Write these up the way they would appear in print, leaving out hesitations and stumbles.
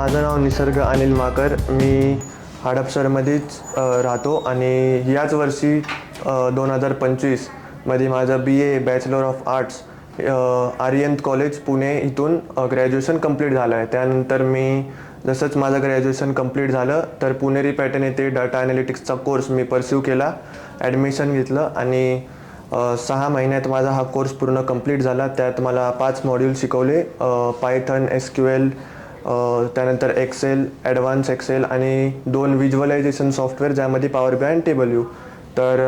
माझं नाव निसर्ग अनिल माकर. मी हडपसरमध्येच राहतो आणि याच वर्षी 2025 मध्ये माझं BA बॅचलर ऑफ आर्ट्स आर्यंत कॉलेज पुणे इथून ग्रॅज्युएशन कंप्लीट झालं आहे. त्यानंतर मी जसंच माझं ग्रॅज्युएशन कंप्लीट झालं तर पुणेरी पॅटर्न येथे डाटा ॲनालिटिक्सचा कोर्स मी परस्यू केला, ॲडमिशन घेतलं आणि 6 महिन्यात माझा हा कोर्स पूर्ण कंप्लीट झाला. त्यात मला 5 मॉड्यूल शिकवले, पायथन, SQL, त्यानंतर एक्सेल, ॲडव्हान्स एक्सेल आणि 2 व्हिज्युअलायझेशन सॉफ्टवेअर ज्यामध्ये पॉवर BI आणि टेबल. तर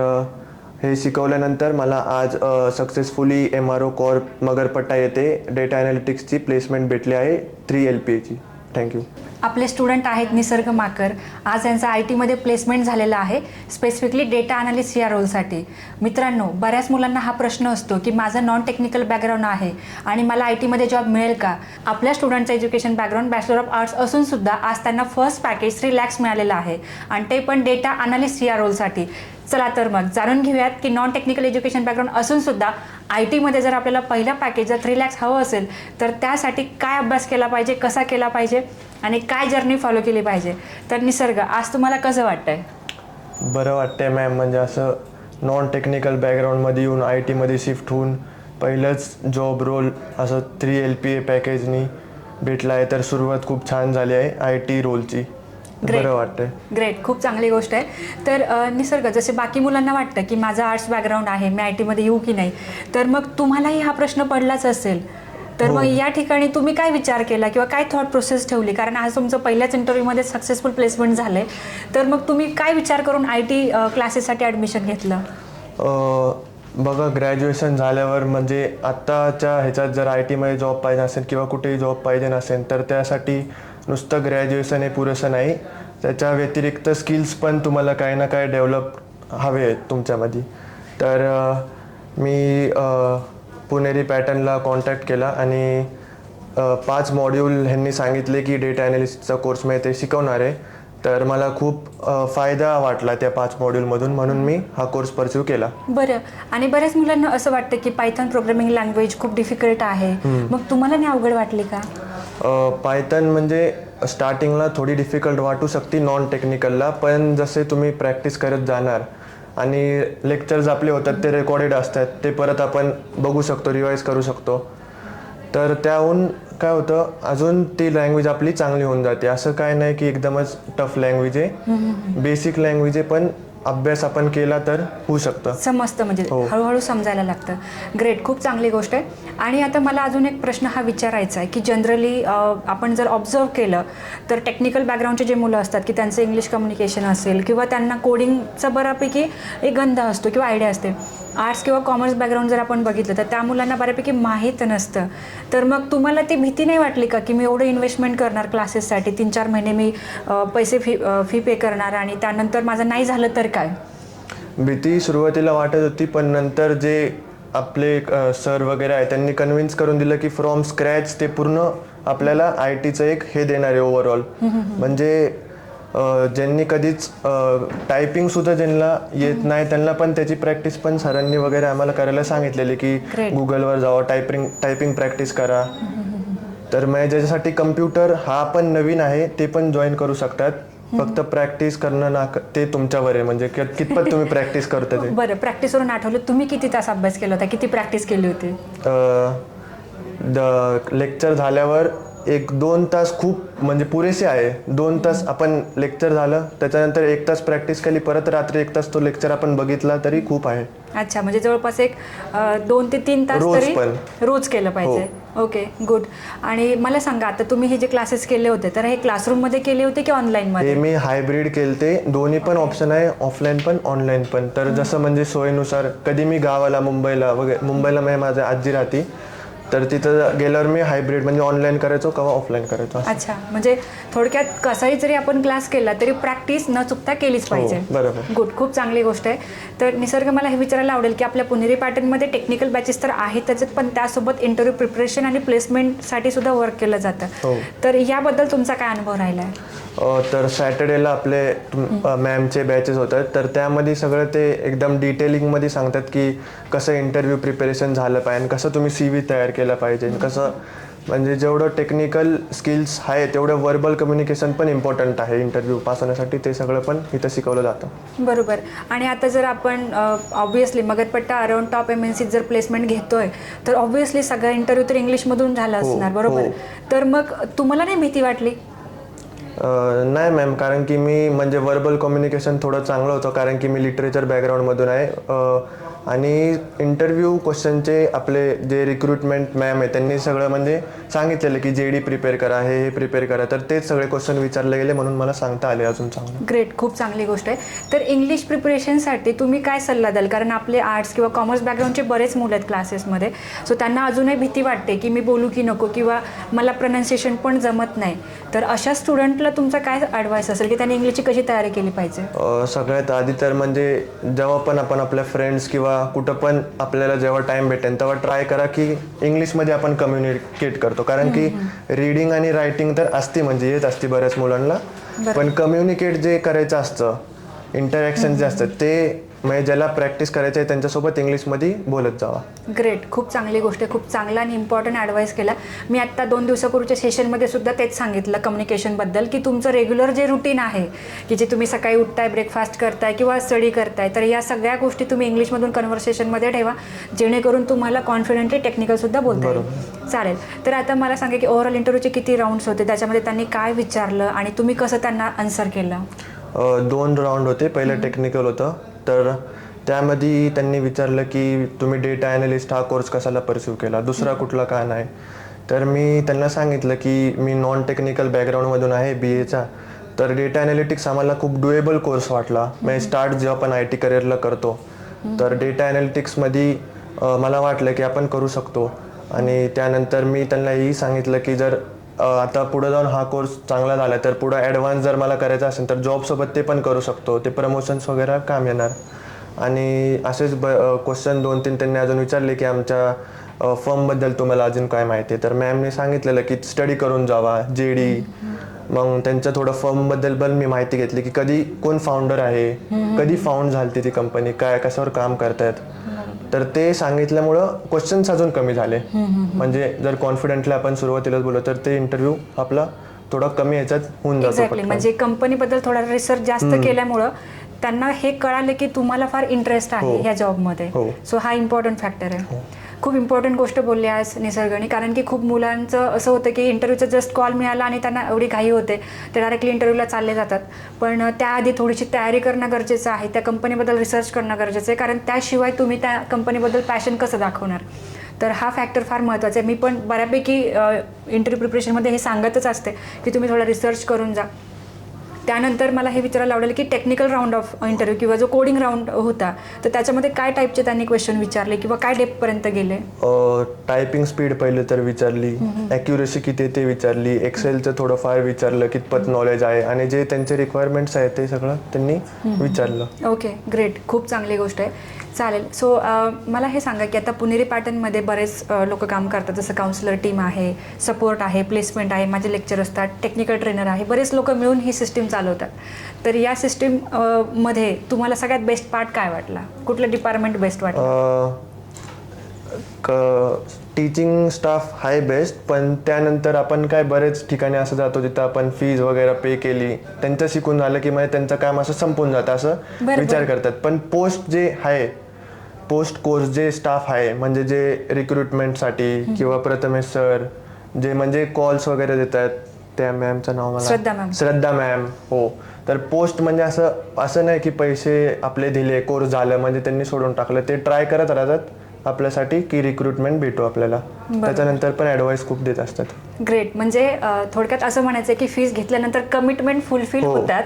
हे शिकवल्यानंतर मला आज सक्सेसफुली MRO कॉर्प मगरपट्टा येथे डेटा ॲनालिटिक्सची प्लेसमेंट भेटली आहे 3 LPAची. थँक्यू. आपले स्टुडंट आहेत निसर्ग माकर. आज यांचा IT मध्ये प्लेसमेंट झालेला आहे, स्पेसिफिकली डेटा ॲनालिस्ट या रोलसाठी. मित्रांनो, बऱ्याच मुलांना हा प्रश्न असतो की माझं नॉन टेक्निकल बॅकग्राऊंड आहे आणि मला IT मध्ये जॉब मिळेल का. आपल्या स्टुडंटचं education background bachelor of arts असून सुद्धा आज त्यांना फर्स्ट पॅकेज 3 lakhs मिळालेलं आहे आणि ते पण डेटा ॲनालिस्ट या रोलसाठी. चला तर मग जाणून घेऊयात की नॉन टेक्निकल एज्युकेशन बॅकग्राऊंड असून सुद्धा IT मध्ये जर आपल्याला पहिला पॅकेज जर 3 lakhs हवं असेल तर त्यासाठी काय अभ्यास केला पाहिजे, कसा केला पाहिजे आणि काय जर्नी फॉलो केली पाहिजे. तर निसर्ग, आज तुम्हाला कसं वाटतंय? बरं वाटतंय मॅम. म्हणजे असं नॉन टेक्निकल बॅकग्राऊंडमध्ये येऊन IT मध्ये शिफ्ट होऊन पहिलंच जॉब रोल असं 3 LPA पॅकेजनी भेटला आहे, तर सुरुवात खूप छान झाली आहे IT रोलची. बरं वाटतंय. ग्रेट, खूप चांगली गोष्ट आहे. तर निसर्ग, जसे बाकी मुलांना वाटतं की माझं आर्ट्स बॅकग्राऊंड आहे, मी IT मध्ये येऊ की नाही, तर मग तुम्हालाही हा प्रश्न पडलाच असेल. तर मग या ठिकाणी तुम्ही काय विचार केला किंवा काय थॉट प्रोसेस ठेवली? कारण आज तुमचं पहिल्याच इंटरव्ह्यूमध्ये सक्सेसफुल प्लेसमेंट झालं आहे, तर मग तुम्ही काय विचार करून IT क्लासेससाठी ॲडमिशन घेतलं? बघा, ग्रॅज्युएशन झाल्यावर म्हणजे आत्ताच्या ह्याच्यात जर IT मध्ये जॉब पाहिजे असेल किंवा कुठेही जॉब पाहिजे नसेल तर त्यासाठी नुसतं ग्रॅज्युएशन हे पुरेसं नाही. त्याच्या व्यतिरिक्त स्किल्स पण तुम्हाला काही ना काही डेव्हलप हवे आहेत तुमच्यामध्ये. तर मी पुणेरी पॅटर्नला कॉन्टॅक्ट केला आणि 5 मॉड्यूल ह्यांनी सांगितले की डेटा ॲनालिस्टचा कोर्स मी ते शिकवणार आहे. तर मला खूप फायदा वाटला त्या 5 मॉड्यूलमधून, म्हणून मी हा कोर्स परस्यू केला. बरं, आणि बऱ्याच मुलांना असं वाटतं की पायथन प्रोग्रामिंग लँग्वेज खूप डिफिकल्ट आहे, मग तुम्हाला नाही अवघड वाटली का? पायथन म्हणजे स्टार्टिंगला थोडी डिफिकल्ट वाटू शकते नॉन टेक्निकलला, पण जसे तुम्ही प्रॅक्टिस करत जाणार आणि लेक्चर्स आपले होतात ते रेकॉर्डेड असतात, ते परत आपण बघू शकतो, रिवाईज करू शकतो. तर त्याहून काय होतं, अजून ती लँग्वेज आपली चांगली होऊन जाते. असं काय नाही की एकदमच टफ लँग्वेज आहे, बेसिक लँग्वेज आहे, पण अभ्यास आपण केला तर होऊ शकतं, समजतं, म्हणजे हळूहळू समजायला लागतं. ग्रेट, खूप चांगली गोष्ट आहे. आणि आता मला अजून एक प्रश्न हा विचारायचा आहे की जनरली आपण जर ऑब्झर्व केलं तर टेक्निकल बॅकग्राऊंडचे जे मुलं असतात की त्यांचं इंग्लिश कम्युनिकेशन असेल किंवा त्यांना कोडिंगचा बऱ्यापैकी एक गंध असतो किंवा आयडिया असते. आर्ट्स किंवा कॉमर्स बॅकग्राऊंड जर आपण बघितलं तर त्या मुलांना बऱ्यापैकी माहीत नसतं. तर मग तुम्हाला ती भीती नाही वाटली का की मी एवढं इन्व्हेस्टमेंट करणार क्लासेससाठी, 3-4 महिने मी पैसे फी पे करणार आणि त्यानंतर माझं नाही झालं तर काय? भीती सुरुवातीला वाटत होती, पण नंतर जे आपले सर वगैरे आहे त्यांनी कन्व्हिन्स करून दिलं की फ्रॉम स्क्रॅच ते पूर्ण आपल्याला ITचं एक हे देणार आहे ओव्हरऑल. म्हणजे ज्यांनी कधीच टायपिंगसुद्धा ज्यांना येत नाही त्यांना पण त्याची प्रॅक्टिस पण सरांनी वगैरे आम्हाला करायला सांगितलेली की गुगलवर जावा, टायपिंग प्रॅक्टिस करा. तर मग ज्याच्यासाठी कम्प्युटर हा पण नवीन आहे ते पण जॉईन करू शकतात. फक्त प्रॅक्टिस करणं ना, ते तुमच्यावर आहे, म्हणजे कितपत तुम्ही प्रॅक्टिस करता ते. बरं, प्रॅक्टिसवरून आठवलं, तुम्ही किती तास अभ्यास केला होता, किती प्रॅक्टिस केली होती? लेक्चर झाल्यावर 1-2 तास खूप म्हणजे पुरेसे आहे. 2 तास आपण लेक्चर झालं त्याच्यानंतर 1 तास प्रॅक्टिस केली, परत रात्री 1 तास तो लेक्चर आपण बघितला तरी खूप आहे. अच्छा, म्हणजे जवळपास एक 2 ते 3 तास तरी रोज केलं पाहिजे. Okay, good. आणि मला सांगा, आता तुम्ही हे जे क्लासेस केले होते तर हे क्लासरूममध्ये केले होते की ऑनलाईनमध्ये? हे मी हायब्रिड केलते, दोन्ही पण ऑप्शन आहे, ऑफलाईन पण ऑनलाईन पण. तर जसं म्हणजे सोयीनुसार, कधी मी गावाला मुंबईला मी माझ्या आजी राहते, तर तिथं गेल्यावर मी हायब्रिड म्हणजे ऑनलाईन करायचो किंवा ऑफलाईन करायचो. अच्छा, म्हणजे थोडक्यात कसाही जरी आपण क्लास केला तरी प्रॅक्टिस न चुकता केलीच पाहिजे. बरोबर, गुड, खूप चांगली गोष्ट आहे. तर निसर्ग, मला हे विचारायला आवडेल की आपल्या पुणेरी पॅटर्नमध्ये टेक्निकल बॅचेस तर आहेत त्याच्यात, पण त्यासोबत इंटरव्ह्यू प्रिपरेशन आणि प्लेसमेंटसाठी सुद्धा वर्क केलं जातं. तर याबद्दल तुमचा काय अनुभव राहिला आहे? तर सॅटर्डेला आपले मॅमचे बॅचेस होतात, तर त्यामध्ये सगळं ते एकदम डिटेलिंगमध्ये सांगतात की कसं इंटरव्ह्यू प्रिपरेशन झालं पाहिजे, कसं तुम्ही CV तयार केलं पाहिजे, कसं म्हणजे जेवढं टेक्निकल स्किल्स आहे तेवढं वर्बल कम्युनिकेशन पण इम्पॉर्टंट आहे इंटरव्ह्यू पास होण्यासाठी. ते सगळं पण इथं शिकवलं जातं. बरोबर. आणि आता जर आपण obviously Magarpatta around top MNC जर प्लेसमेंट घेतोय तर ऑब्व्हियसली सगळा इंटरव्ह्यू तर इंग्लिशमधून झाला असणार, बरोबर? तर मग तुम्हाला नाही भीती वाटली? नाही मॅम, कारण की मी म्हणजे वर्बल कम्युनिकेशन थोडं चांगलं होतं, कारण की मी लिटरेचर बॅकग्राऊंडमधून आहे. आणि इंटरव्ह्यू क्वेश्चनचे आपले जे रिक्रुटमेंट मॅम आहे त्यांनी सगळं म्हणजे सांगितलेलं की JD प्रिपेअर करा, हे प्रिपेअर करा, तर तेच सगळे क्वेश्चन विचारले गेले म्हणून मला सांगता आले अजून चांगलं. ग्रेट, खूप चांगली गोष्ट आहे. तर इंग्लिश प्रिपरेशनसाठी तुम्ही काय सल्ला द्याल? कारण आपले आर्ट्स किंवा कॉमर्स बॅकग्राऊंडचे बरेच मुलं आहेत क्लासेसमध्ये, सो त्यांना अजूनही भीती वाटते की मी बोलू की नको, किंवा मला प्रोनाऊन्सिएशन पण जमत नाही. तर अशा स्टुडंटला तुमचा काय ॲडवाईस असेल की त्यांनी इंग्लिशची कशी तयारी केली पाहिजे? सगळ्यात आधी तर म्हणजे जेव्हा पण आपण आपल्या फ्रेंड्स किंवा कुठं पण आपल्याला जेव्हा टाइम भेटेल तेव्हा ट्राय करा की इंग्लिशमध्ये आपण कम्युनिकेट करतो, कारण की रीडिंग आणि रायटिंग तर असते म्हणजे येत असते बऱ्याच मुलांना, पण कम्युनिकेट जे करायचं असतं, इंटरॅक्शन जे असतं ते म्हणजे ज्याला प्रॅक्टिस करायचं आहे त्यांच्यासोबत इंग्लिशमध्ये बोलत जावा. ग्रेट, खूप चांगली गोष्ट आहे. खूप चांगला आणि इम्पॉर्टंट ॲडवाईस केला. मी आत्ता 2 दिवसापूर्वीच्या सेशनमध्ये सुद्धा तेच सांगितलं कम्युनिकेशनबद्दल, की तुमचं रेग्युलर जे रुटीन आहे की जे तुम्ही सकाळी उठताय, ब्रेकफास्ट करताय किंवा स्टडी करताय, तर या सगळ्या गोष्टी तुम्ही इंग्लिशमधून कन्व्हर्सेशनमध्ये ठेवा, जेणेकरून तुम्हाला कॉन्फिडेंटली टेक्निकलसुद्धा बोलता येईल. चालेल. तर आता मला सांगा की ओव्हरऑल इंटरव्ह्यूचे किती राऊंड्स होते, त्याच्यामध्ये त्यांनी काय विचारलं आणि तुम्ही कसं त्यांना आन्सर केलं? 2 राऊंड होते. पहिलं टेक्निकल होतं, तर त्यामध्ये त्यांनी विचारलं की तुम्ही डेटा ॲनालिस्ट हा कोर्स कशाला परस्यू केला, दुसरा कुठला का नाही. तर मी त्यांना सांगितलं की मी नॉन टेक्निकल बॅकग्राऊंडमधून आहे, BAचा, तर डेटा ॲनालिटिक्स आम्हाला खूप डुएबल कोर्स वाटला. म्हणजे स्टार्ट जेव्हा आपण IT करिअरला करतो तर डेटा ॲनालिटिक्समध्ये मला वाटलं की आपण करू शकतो. आणि त्यानंतर मी त्यांना हेही सांगितलं की जर आता पुढे जाऊन हा कोर्स चांगला झाला तर पुढं ॲडव्हान्स जर मला करायचं असेल तर जॉबसोबत ते पण करू शकतो, ते प्रमोशन्स वगैरे काम येणार. आणि असेच क्वेश्चन 2-3 त्यांनी अजून विचारले की आमच्या फर्मबद्दल तुम्हाला अजून काय माहिती आहे, तर मॅमने सांगितलेलं की स्टडी करून जावा, JD. मग त्यांच्या थोडं फर्मबद्दल पण मी माहिती घेतली की कधी कोण फाउंडर आहे, कधी फाउंड झाली ती कंपनी, काय कशावर काम करतायत, तर ते सांगितल्यामुळं क्वेश्चन्स अजून कमी झाले. म्हणजे जर कॉन्फिडेंटली आपण सुरुवातीलाच बोललो तर ते इंटरव्ह्यू आपला थोडा कमी ह्याच्यात होऊन जातो. एक्झॅक्टली, म्हणजे कंपनीबद्दल थोडा रिसर्च जास्त केल्यामुळं त्यांना हे कळालं की तुम्हाला फार इंटरेस्ट आहे ह्या जॉबमध्ये. सो हा इम्पॉर्टंट फॅक्टर आहे. खूप इम्पॉर्टंट गोष्ट बोलली आज निसर्गने, कारण की खूप मुलांचं असं होतं की इंटरव्ह्यूचा जस्ट कॉल मिळाला आणि त्यांना एवढी घाई होते ते डायरेक्टली इंटरव्ह्यूला चालले जातात. पण त्याआधी थोडीशी तयारी करणं गरजेचं आहे, त्या कंपनीबद्दल रिसर्च करणं गरजेचं आहे, कारण त्याशिवाय तुम्ही त्या कंपनीबद्दल पॅशन कसं दाखवणार. तर हा फॅक्टर फार महत्त्वाचा आहे. मी पण बऱ्यापैकी इंटरव्ह्यू प्रिपरेशनमध्ये हे सांगतच असते की तुम्ही थोडा रिसर्च करून जा. त्यानंतर मला हे विचारायला आवडेल की टेक्निकल राऊंड ऑफ इंटरव्ह्यू किंवा जो कोडिंग राऊंड होता तर त्याच्यामध्ये काय टाईपचे त्यांनी क्वेश्चन विचारले किंवा काय डेप्थपर्यंत गेले? टायपिंग स्पीड पहिले तर विचारली, ॲक्युरेसी किती ते विचारली, एक्सेलचं थोडंफार विचारलं, कितपत नॉलेज आहे, आणि जे त्यांचे रिक्वायरमेंट्स आहेत ते सगळं त्यांनी विचारलं. ओके, ग्रेट, खूप चांगली गोष्ट आहे. चालेल. सो मला हे सांगा की आता पुणेरी पॅटर्नमध्ये बरेच लोक काम करतात, जसं काउन्सिलर टीम आहे, सपोर्ट आहे, प्लेसमेंट आहे, माझे लेक्चर असतात, टेक्निकल ट्रेनर आहे, बरेच लोक मिळून ही सिस्टीम चालवतात. तर या सिस्टीम मध्ये तुम्हाला सगळ्यात बेस्ट पार्ट काय वाटला? कुठलं डिपार्टमेंट बेस्ट वाटलं? टीचिंग स्टाफ आहे बेस्ट, पण त्यानंतर आपण काय बरेच ठिकाणी असं जातो जिथं आपण फीज वगैरे पे केली, त्यांचं शिकून झालं की म्हणजे त्यांचं काम असं संपून जातं असं विचार करतात. पण पोस्ट जे आहे, पोस्ट कोर्स जे स्टाफ आहे, म्हणजे जे रिक्रुटमेंटसाठी किंवा प्रथमेश सर जे म्हणजे कॉल्स वगैरे देतात, त्या मॅमचं नाव मला श्रद्धा मॅम. हो, तर पोस्ट म्हणजे असं नाही की पैसे आपले दिले, कोर्स झालं म्हणजे त्यांनी सोडून टाकलं, ते ट्राय करत राहतात आपल्यासाठी की रिक्रुटमेंट भेटू आपल्याला, त्याच्यानंतर पण ॲडवाईस खूप देत असतात. ग्रेट, म्हणजे थोडक्यात असं म्हणायचं की फीस घेतल्यानंतर कमिटमेंट फुलफिल होतात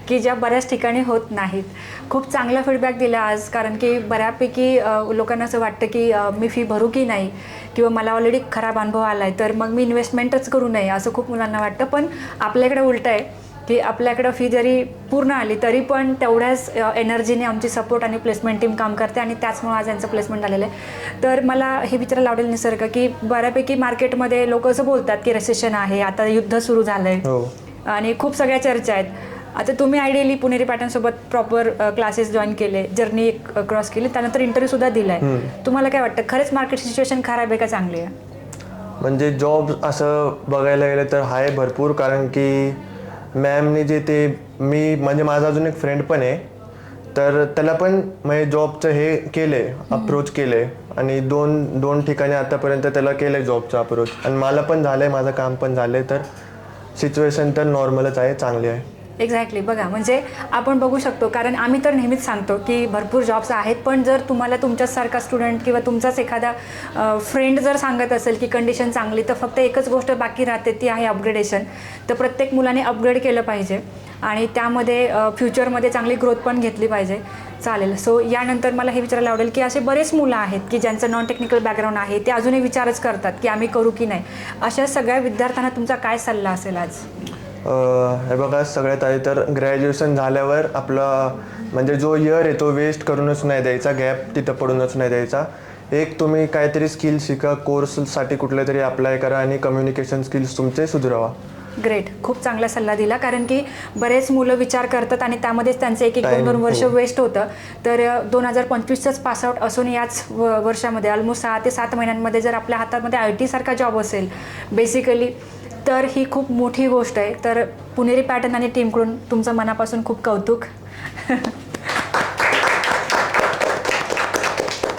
की ज्या बऱ्याच ठिकाणी होत नाहीत. खूप चांगला फीडबॅक दिला आज, कारण की बऱ्यापैकी लोकांना असं वाटतं की मी फी भरू की नाही, किंवा मला ऑलरेडी खराब अनुभव आला आहे तर मग मी इन्व्हेस्टमेंटच करू नये असं खूप मुलांना वाटतं. पण आपल्याकडे उलटं आहे की आपल्याकडं फी जरी पूर्ण आली तरी पण तेवढ्याच एनर्जीने आमची सपोर्ट आणि प्लेसमेंट टीम काम करते, आणि त्याचमुळे आज यांचं प्लेसमेंट झालेलं आहे. तर मला हे विचारायला आवडेल निसर्ग की बऱ्यापैकी मार्केटमध्ये लोक असं बोलतात की रिसेशन आहे, आता युद्ध सुरू झालं आहे आणि खूप सगळ्या चर्चा आहेत. आता तुम्ही आयडियली पुणेरी पॅटर्नसोबत प्रॉपर क्लासेस जॉईन केले, जर्नी क्रॉस केली, त्यानंतर इंटरव्ह्यूसुद्धा दिला आहे. तुम्हाला काय वाटतं, खरंच मार्केट सिच्युएशन खराब आहे का चांगली आहे? म्हणजे जॉब असं बघायला गेलं तर आहे भरपूर, कारण की मॅमने जे ते म्हणजे माझा अजून एक फ्रेंड पण आहे, तर त्याला पण म्हणजे जॉबचं हे केले, अप्रोच केले आणि दोन ठिकाणी आतापर्यंत त्याला केलं जॉबचं अप्रोच, आणि मला पण झालं आहे, माझं काम पण झालं आहे. तर सिच्युएशन तर नॉर्मलच आहे, चांगली आहे. एक्झॅक्टली. बघा, म्हणजे आपण बघू शकतो, कारण आम्ही तर नेहमीच सांगतो की भरपूर जॉब्स आहेत, पण जर तुम्हाला तुमच्यासारखा स्टुडंट किंवा तुमचाच एखादा फ्रेंड जर सांगत असेल की कंडिशन चांगली, तर फक्त एकच गोष्ट बाकी राहते, ती आहे अपग्रेडेशन. तर प्रत्येक मुलाने अपग्रेड केलं पाहिजे आणि त्यामध्ये फ्युचरमध्ये चांगली ग्रोथ पण घेतली पाहिजे. चालेल. सो यानंतर मला हे विचारायला आवडेल की असे बरेच मुलं आहेत की ज्यांचं नॉन टेक्निकल बॅकग्राऊंड आहे, ते अजूनही विचारच करतात की आम्ही करू की नाही. अशा सगळ्या विद्यार्थ्यांना तुमचा काय सल्ला असेल आज? हे बघा, सगळ्यात आधी तर ग्रॅज्युएशन झाल्यावर आपला म्हणजे जो इयर आहे तो वेस्ट करूनच नाही द्यायचा, गॅप तिथं पडूनच नाही द्यायचा. एक तुम्ही काहीतरी स्किल शिका, कोर्ससाठी कुठले तरी अप्लाय करा आणि कम्युनिकेशन स्किल्स तुमचे सुधारवा. ग्रेट. खूप चांगला सल्ला दिला, कारण की बरेच मुलं विचार करतात आणि त्यामध्येच त्यांचं एक 2 वर्ष वेस्ट होतं. तर 2025चंच पासआउट असून याच वर्षामध्ये ऑलमोस्ट 6 ते 7 महिन्यांमध्ये जर आपल्या हातामध्ये IT सारखा जॉब असेल बेसिकली, तर ही खूप मोठी गोष्ट आहे. तर पुणेरी पॅटर्न आणि टीमकडून तुमचं मनापासून खूप कौतुक.